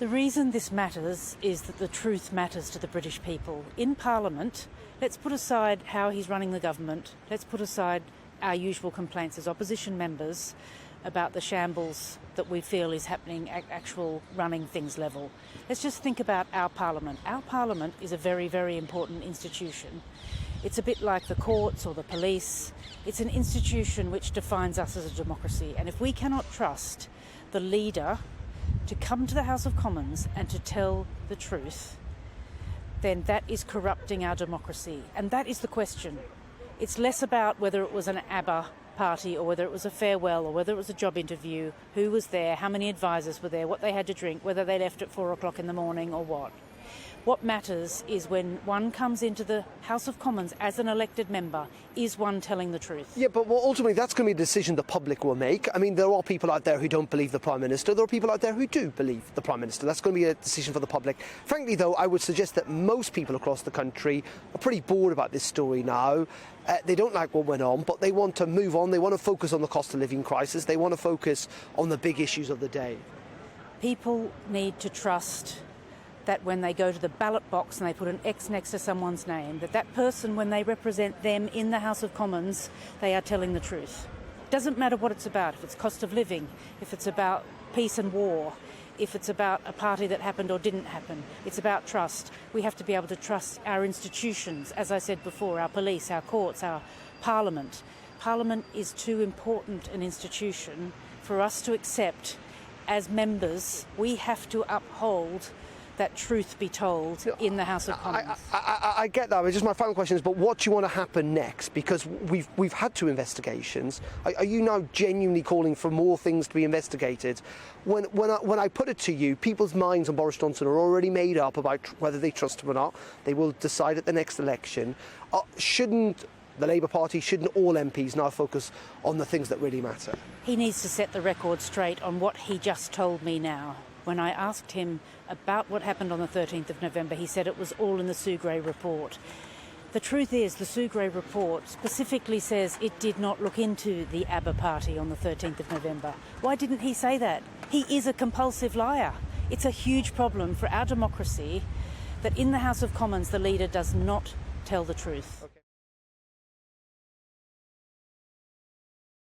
The reason this matters is that the truth matters to the British people. In Parliament, let's put aside how he's running the government, let's put aside our usual complaints as opposition members about the shambles that we feel is happening at actual running things level. Let's just think about our Parliament. Our Parliament is a very, very important institution. It's a bit like the courts or the police. It's an institution which defines us as a democracy. And if we cannot trust the leader to come to the House of Commons and to tell the truth, then that is corrupting our democracy. And that is the question. It's less about whether it was an ABBA party or whether it was a farewell or whether it was a job interview, who was there, how many advisors were there, what they had to drink, whether they left at 4 o'clock in the morning or what. What matters is when one comes into the House of Commons as an elected member, is one telling the truth? Yeah, but ultimately that's going to be a decision the public will make. I mean, there are people out there who don't believe the Prime Minister. There are people out there who do believe the Prime Minister. That's going to be a decision for the public. Frankly, though, I would suggest that most people across the country are pretty bored about this story now. They don't like what went on, but they want to move on. They want to focus on the cost of living crisis. They want to focus on the big issues of the day. People need to trust that when they go to the ballot box and they put an X next to someone's name, that person, when they represent them in the House of Commons, they are telling the truth. Doesn't matter what it's about, if it's cost of living, if it's about peace and war, if it's about a party that happened or didn't happen. It's about trust. We have to be able to trust our institutions, as I said before, our police, our courts, our Parliament. Parliament is too important an institution for us to accept. As members, we have to uphold that truth be told in the House of Commons. I get that. Just my final question is, but what do you want to happen next? Because we've had 2 investigations. Are you now genuinely calling for more things to be investigated? When I put it to you, people's minds on Boris Johnson are already made up about whether they trust him or not. They will decide at the next election. Shouldn't the Labour Party, shouldn't all MPs now focus on the things that really matter? He needs to set the record straight on what he just told me now. When I asked him about what happened on the 13th of November, he said it was all in the Sugray report. The truth is, the Sugray report specifically says it did not look into the ABBA party on the 13th of November. Why didn't he say that? He is a compulsive liar. It's a huge problem for our democracy that in the House of Commons the leader does not tell the truth. Okay.